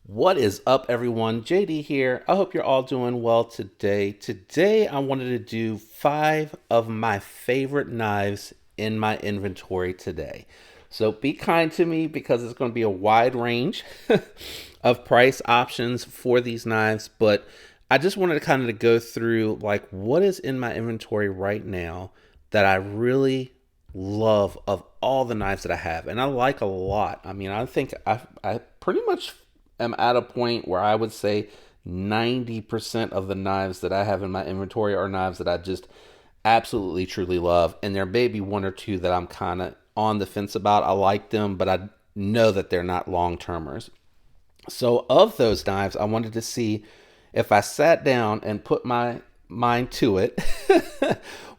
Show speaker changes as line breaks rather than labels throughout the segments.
What is up, everyone? JD here. I hope you're all doing well today. Today, I wanted to do 5 of my favorite knives in my inventory today. So be kind to me because it's going to be a wide range of price options for these knives, but I just wanted to kind of go through like what is in my inventory right now that I really love of all the knives that I have, and I like a lot. I mean, I think I pretty much am at a point where I would say 90% of the knives that I have in my inventory are knives that I just absolutely truly love, and there may be one or two that I'm kind of on the fence about. I like them, but I know that they're not long-termers. So of those knives, I wanted to see if I sat down and put my mind to it,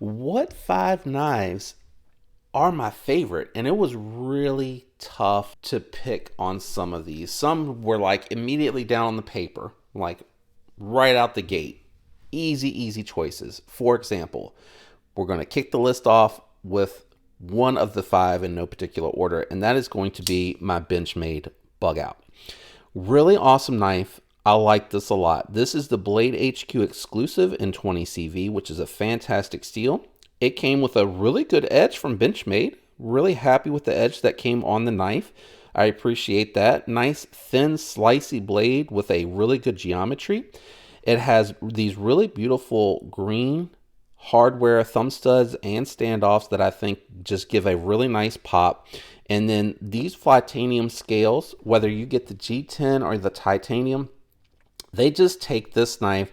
what 5 knives are my favorite. And it was really tough to pick on some of these. Some were like immediately down on the paper, like right out the gate. Easy choices. For example, we're going to kick the list off with one of the 5 in no particular order, and that is going to be my Benchmade Bugout. Really awesome knife. I like this a lot. This is the Blade HQ exclusive in 20 CV, which is a fantastic steel. It came with a really good edge from Benchmade. Really happy with the edge that came on the knife. I appreciate that. Nice thin slicey blade with a really good geometry. It has these really beautiful green hardware thumb studs and standoffs that I think just give a really nice pop. And then these titanium scales, whether you get the G10 or the titanium, they just take this knife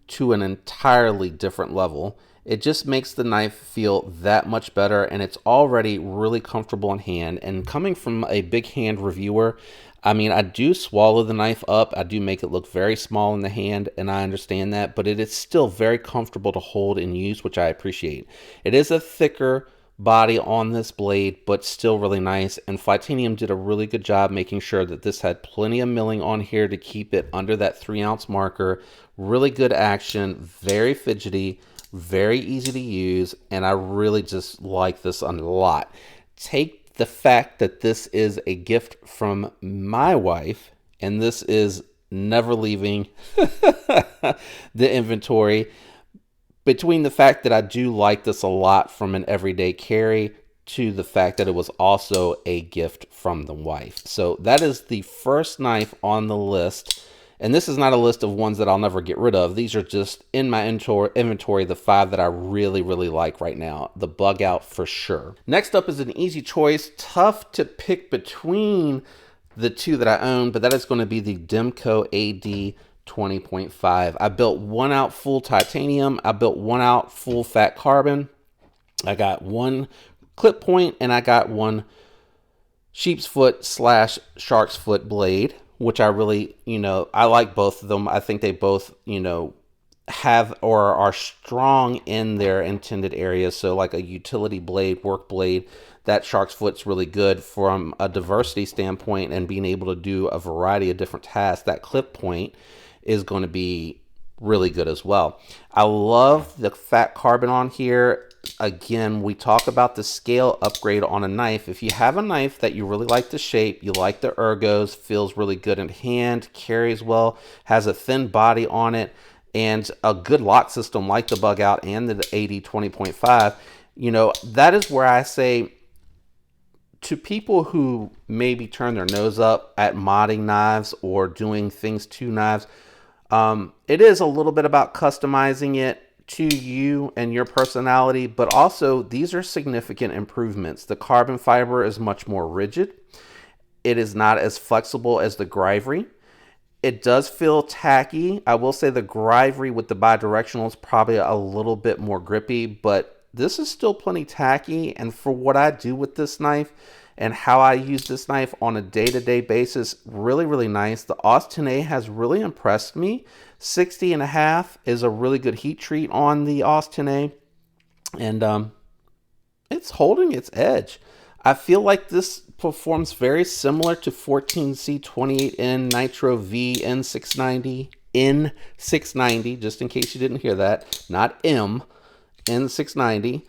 to an entirely different level. It just makes the knife feel that much better, and it's already really comfortable in hand. And coming from a big hand reviewer, I mean, I do swallow the knife up. I do make it look very small in the hand, and I understand that, but it is still very comfortable to hold and use, which I appreciate. It is a thicker body on this blade, but still really nice. And Titanium did a really good job making sure that this had plenty of milling on here to keep it under that 3-ounce marker. Really good action, very fidgety, very easy to use, and I really just like this a lot. Take the fact that this is a gift from my wife, and this is never leaving the inventory. Between the fact that I do like this a lot from an everyday carry to the fact that it was also a gift from the wife. So that is the first knife on the list. And this is not a list of ones that I'll never get rid of. These are just in my inventory, the 5 that I really like right now. The Bugout for sure. Next up is an easy choice. Tough to pick between the 2 that I own, but that is going to be the Demco AD 20.5. I built one out full titanium. I built one out full fat carbon. I got one clip point, and I got one sheep's foot / shark's foot blade, which I really, I like both of them. I think they both, have or are strong in their intended areas. So like a utility blade, work blade, that shark's foot's really good from a diversity standpoint and being able to do a variety of different tasks. That clip point is going to be really good as well. I love the fat carbon on here. Again, we talk about the scale upgrade on a knife. If you have a knife that you really like the shape, you like the ergos, feels really good in hand, carries well, has a thin body on it, and a good lock system like the Bugout and the AD 20.5, that is where I say to people who maybe turn their nose up at modding knives or doing things to knives, it is a little bit about customizing it to you and your personality, but also these are significant improvements. The carbon fiber is much more rigid. It is not as flexible as the Grivory. It does feel tacky. I will say the Grivory with the bidirectional is probably a little bit more grippy, but this is still plenty tacky. And for what I do with this knife and how I use this knife on a day-to-day basis, really nice. The Austen has really impressed me. 60.5 is a really good heat treat on the Austen, and it's holding its edge. I feel like this performs very similar to 14C 28N Nitro V N690, N690, just in case you didn't hear that, not M, N690.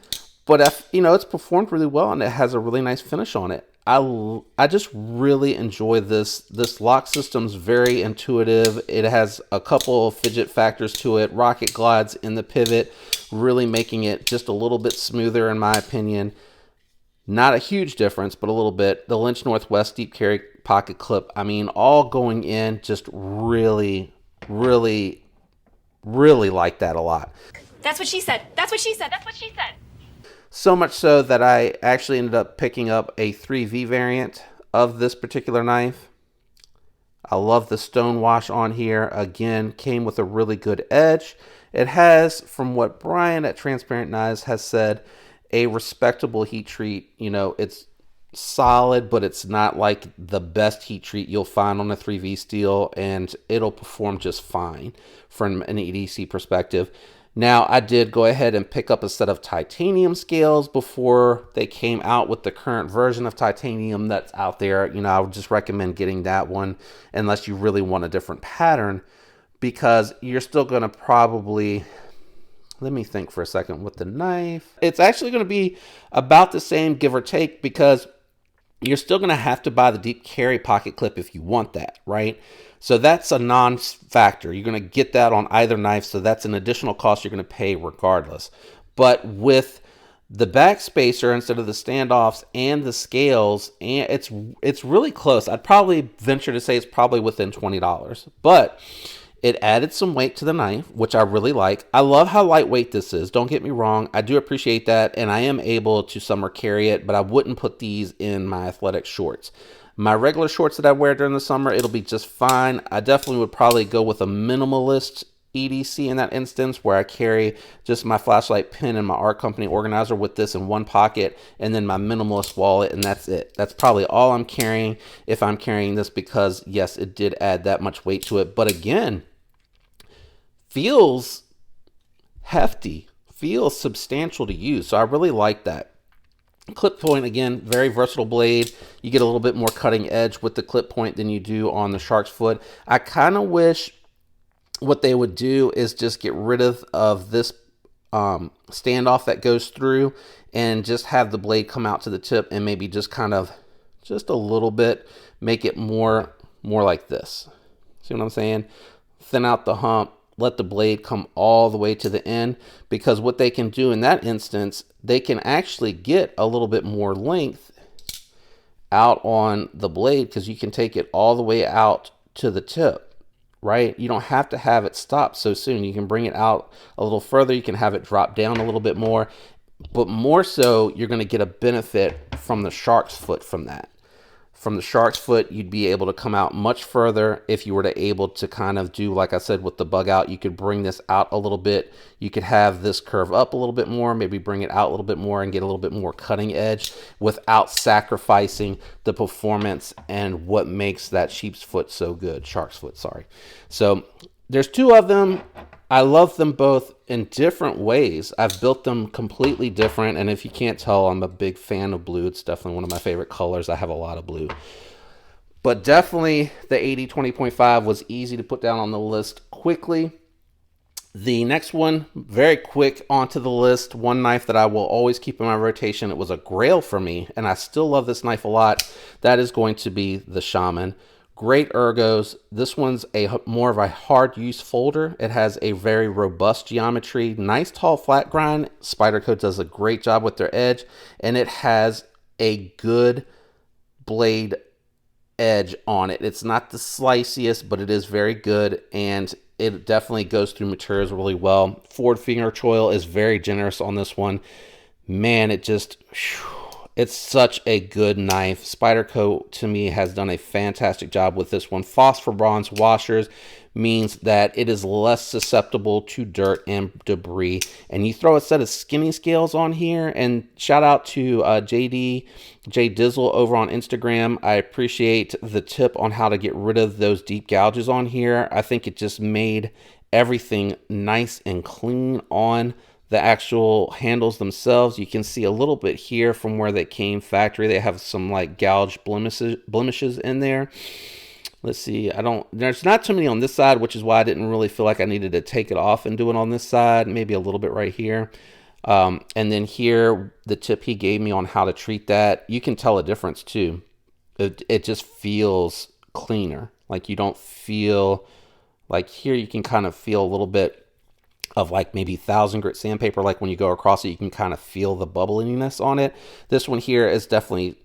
But it's performed really well, and it has a really nice finish on it. I just really enjoy this. This lock system's very intuitive. It has a couple of fidget factors to it. Rocket glides in the pivot, really making it just a little bit smoother in my opinion. Not a huge difference, but a little bit. The Lynch Northwest deep carry pocket clip, I mean, all going in, just really, really, really like that a lot.
That's what she said. That's what she said. That's what she said.
So much so that I actually ended up picking up a 3V variant of this particular knife. I love the stone wash on here. Again, came with a really good edge. It has, from what Brian at Transparent Knives has said, a respectable heat treat. You know, it's solid, but it's not like the best heat treat you'll find on a 3V steel, and it'll perform just fine from an EDC perspective. Now, I did go ahead and pick up a set of titanium scales before they came out with the current version of titanium that's out there. You know, I would just recommend getting that one unless you really want a different pattern, because you're still going to probably, let me think for a second with the knife. It's actually going to be about the same, give or take, because you're still going to have to buy the deep carry pocket clip if you want that, right? So that's a non-factor. You're going to get that on either knife, so that's an additional cost you're going to pay regardless. But with the back spacer instead of the standoffs and the scales, and it's really close. I'd probably venture to say it's probably within $20. But it added some weight to the knife, which I really like. I love how lightweight this is. Don't get me wrong. I do appreciate that, and I am able to summer carry it, but I wouldn't put these in my athletic shorts. My regular shorts that I wear during the summer, it'll be just fine. I definitely would probably go with a minimalist EDC in that instance, where I carry just my flashlight pin and my art company organizer with this in one pocket, and then my minimalist wallet, and that's it. That's probably all I'm carrying if I'm carrying this, because yes, it did add that much weight to it. But again, feels hefty, feels substantial to use. So I really like that. Clip point, again, very versatile blade. You get a little bit more cutting edge with the clip point than you do on the shark's foot. I kind of wish what they would do is just get rid of this standoff that goes through, and just have the blade come out to the tip, and maybe just kind of just a little bit make it more like this. See what I'm saying? Thin out the hump, let the blade come all the way to the end, because what they can do in that instance, they can actually get a little bit more length out on the blade, because you can take it all the way out to the tip, right? You don't have to have it stop so soon. You can bring it out a little further. You can have it drop down a little bit more, but more so, you're going to get a benefit from the shark's foot from that. From the shark's foot, you'd be able to come out much further if you were to able to kind of do, like I said, with the bug out. You could bring this out a little bit. You could have this curve up a little bit more, maybe bring it out a little bit more and get a little bit more cutting edge without sacrificing the performance and what makes that sheep's foot so good. Shark's foot, sorry. So there's two of them. I love them both in different ways. I've built them completely different, and if you can't tell, I'm a big fan of blue. It's definitely one of my favorite colors. I have a lot of blue. But definitely the AD 20.5 was easy to put down on the list quickly. The next one, very quick onto the list, one knife that I will always keep in my rotation. It was a grail for me, and I still love this knife a lot. That is going to be the Shaman. Great ergos. This one's more of a hard use folder. It has a very robust geometry, nice tall flat grind. Spyderco does a great job with their edge, and it has a good blade edge on it. It's not the sliciest, but it is very good, and it definitely goes through materials really well. Forward finger choil is very generous on this one. Man, it just... it's such a good knife. Spyderco, to me, has done a fantastic job with this one. Phosphor bronze washers means that it is less susceptible to dirt and debris. And you throw a set of skinny scales on here, and shout out to J Dizzle over on Instagram. I appreciate the tip on how to get rid of those deep gouges on here. I think it just made everything nice and clean on the actual handles themselves. You can see a little bit here from where they came factory. They have some like gouge blemishes in there. Let's see. There's not too many on this side, which is why I didn't really feel like I needed to take it off and do it on this side. Maybe a little bit right here. And then here, the tip he gave me on how to treat that, you can tell a difference too. It just feels cleaner. Like you don't feel like here you can kind of feel a little bit of like maybe 1,000 grit sandpaper. Like when you go across it, you can kind of feel the bubbliness on it. This one here is definitely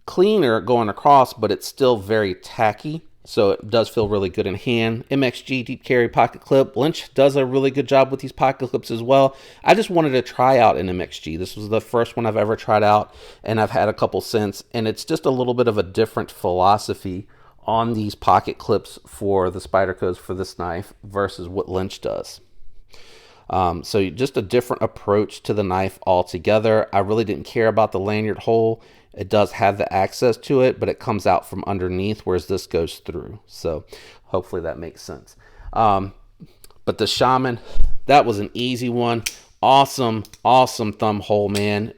cleaner going across, but it's still very tacky. So it does feel really good in hand. MXG deep carry pocket clip. Lynch does a really good job with these pocket clips as well. I just wanted to try out an MXG. This was the first one I've ever tried out, and I've had a couple since. And it's just a little bit of a different philosophy on these pocket clips for the Spydercos for this knife versus what Lynch does. So just a different approach to the knife altogether. I really didn't care about the lanyard hole. It does have the access to it, but it comes out from underneath, whereas this goes through. So hopefully that makes sense. But the Shaman, that was an easy one. Awesome thumb hole, man.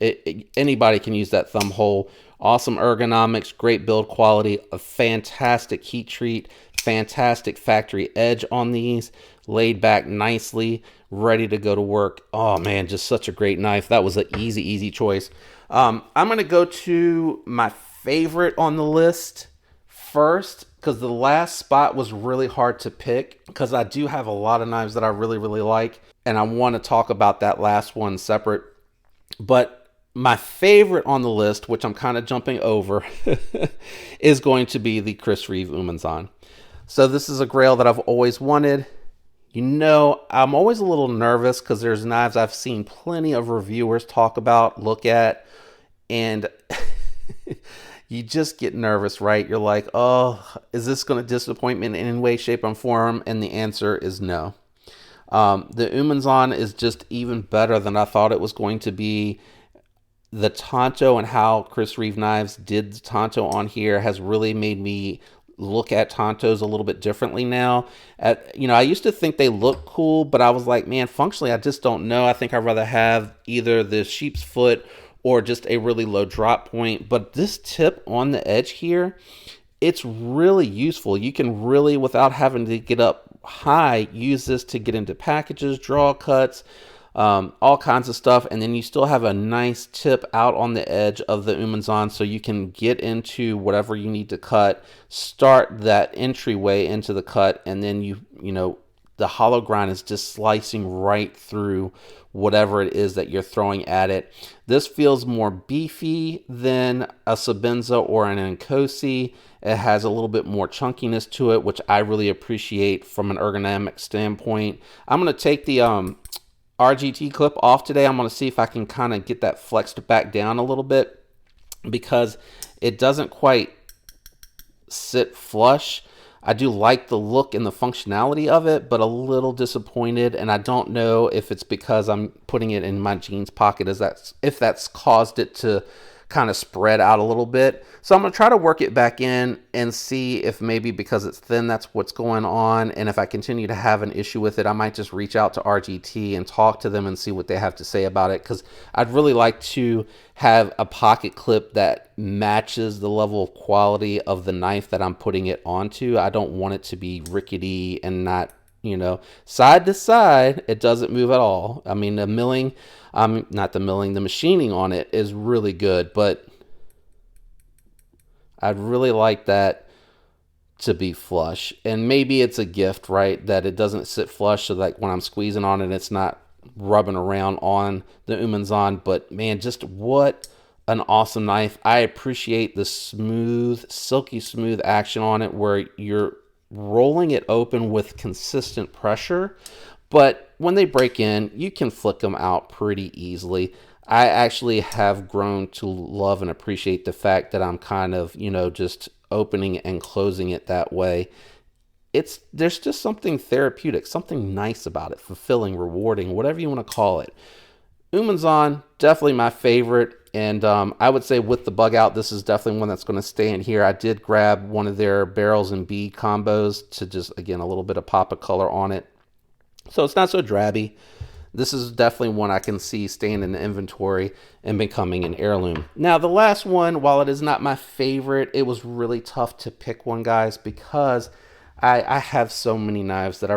Anybody can use that thumb hole. Awesome ergonomics, great build quality, a fantastic heat treat, fantastic factory edge on these, laid back nicely, ready to go to work. Oh man, just such a great knife. That was an easy choice. I'm going to go to my favorite on the list first, because the last spot was really hard to pick, because I do have a lot of knives that I really like, and I want to talk about that last one separate. But my favorite on the list, which I'm kind of jumping over, is going to be the Chris Reeve Umnumzaan. So this is a grail that I've always wanted. You know, I'm always a little nervous because there's knives I've seen plenty of reviewers talk about, look at, and you just get nervous, right? You're like, oh, is this going to disappoint me in any way, shape, or form? And the answer is no. The Umnumzaan is just even better than I thought it was going to be. The Tonto and how Chris Reeve Knives did the Tonto on here has really made me look at Tontos a little bit differently now. I used to think they look cool, but I was like, man, functionally, I just don't know. I think I'd rather have either the sheep's foot or just a really low drop point. But this tip on the edge here, it's really useful. You can really, without having to get up high, use this to get into packages, draw cuts, all kinds of stuff. And then you still have a nice tip out on the edge of the Umnumzaan, so you can get into whatever you need to cut, start that entryway into the cut, and then the hollow grind is just slicing right through whatever it is that you're throwing at it. This feels more beefy than a Sebenza or an Nkosi. It has a little bit more chunkiness to it, which I really appreciate from an ergonomic standpoint. I'm going to take the RGT clip off today. I'm going to see if I can kind of get that flexed back down a little bit, because it doesn't quite sit flush. I do like the look and the functionality of it, but a little disappointed, and I don't know if it's because I'm putting it in my jeans pocket, if that's caused it to kind of spread out a little bit. So I'm going to try to work it back in and see if maybe because it's thin, that's what's going on. And if I continue to have an issue with it, I might just reach out to RGT and talk to them and see what they have to say about it, because I'd really like to have a pocket clip that matches the level of quality of the knife that I'm putting it onto. I don't want it to be rickety and not, side to side. It doesn't move at all. I mean, the milling, the machining on it is really good, but I'd really like that to be flush. And maybe it's a gift, right? That it doesn't sit flush, so like when I'm squeezing on it, it's not rubbing around on the Umnumzaan. But man, just what an awesome knife. I appreciate the smooth, silky smooth action on it, where you're rolling it open with consistent pressure, but when they break in, you can flick them out pretty easily. I actually have grown to love and appreciate the fact that I'm kind of, just opening and closing it that way. There's just something therapeutic, something nice about it, fulfilling, rewarding, whatever you want to call it. Umnumzaan, definitely my favorite. And I would say with the Bugout, this is definitely one that's going to stay in here. I did grab one of their barrels and bead combos to just, again, a little bit of pop of color on it. So it's not so drabby. This is definitely one I can see staying in the inventory and becoming an heirloom. Now, the last one, while it is not my favorite, it was really tough to pick one, guys, because I have so many knives that I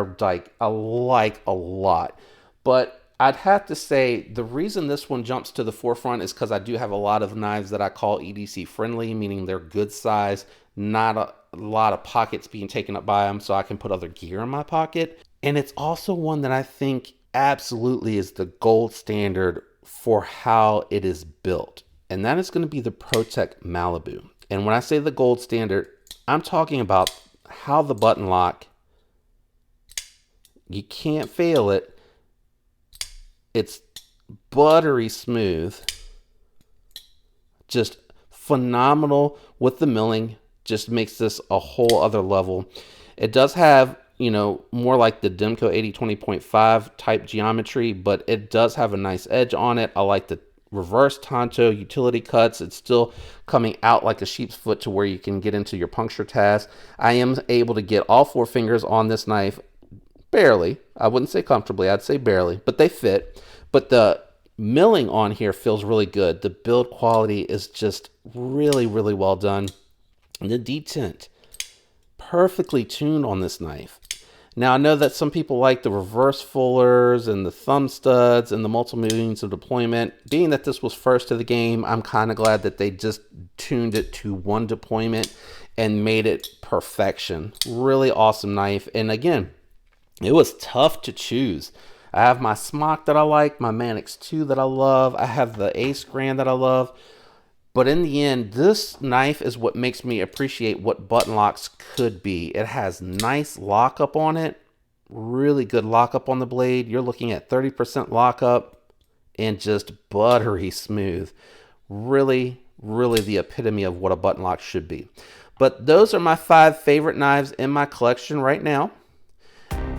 like a lot. But I'd have to say the reason this one jumps to the forefront is because I do have a lot of knives that I call EDC friendly, meaning they're good size, not a lot of pockets being taken up by them, so I can put other gear in my pocket. And it's also one that I think absolutely is the gold standard for how it is built. And that is going to be the Protec Malibu. And when I say the gold standard, I'm talking about how the button lock, you can't fail it. It's buttery smooth, just phenomenal with the milling, just makes this a whole other level. It does have, you know, more like the Demco AD 20.5 type geometry, but it does have a nice edge on it. I like the reverse Tonto utility cuts. It's still coming out like a sheep's foot to where you can get into your puncture task. I am able to get all 4 fingers on this knife. Barely. I wouldn't say comfortably. I'd say barely, but they fit. But the milling on here feels really good. The build quality is just really, really well done. And the detent, perfectly tuned on this knife. Now, I know that some people like the reverse fullers and the thumb studs and the multiple means of deployment. Being that this was first to the game, I'm kind of glad that they just tuned it to one deployment and made it perfection. Really awesome knife. And again, it was tough to choose. I have my Smock that I like, my Manix 2 that I love. I have the Ace Grand that I love. But in the end, this knife is what makes me appreciate what button locks could be. It has nice lockup on it, really good lockup on the blade. You're looking at 30% lockup and just buttery smooth. Really, really the epitome of what a button lock should be. But those are my 5 favorite knives in my collection right now.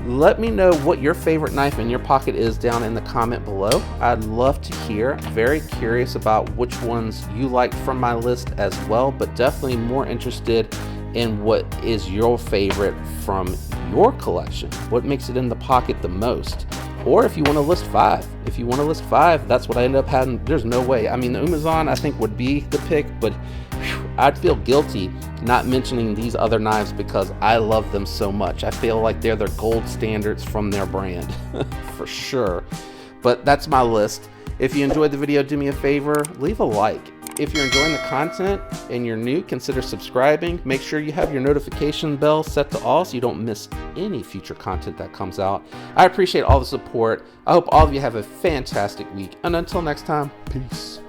Let me know what your favorite knife in your pocket is down in the comment below. I'd love to hear. Very curious about which ones you liked from my list as well, but definitely more interested in what is your favorite from your collection. What makes it in the pocket the most? Or if you want to list 5. If you want to list 5, that's what I end up having. There's no way. I mean, the Umnumzaan I think would be the pick, but I'd feel guilty not mentioning these other knives because I love them so much. I feel like they're the gold standards from their brand for sure. But that's my list. If you enjoyed the video, do me a favor, leave a like. If you're enjoying the content and you're new, consider subscribing. Make sure you have your notification bell set to all so you don't miss any future content that comes out. I appreciate all the support. I hope all of you have a fantastic week. And until next time, peace.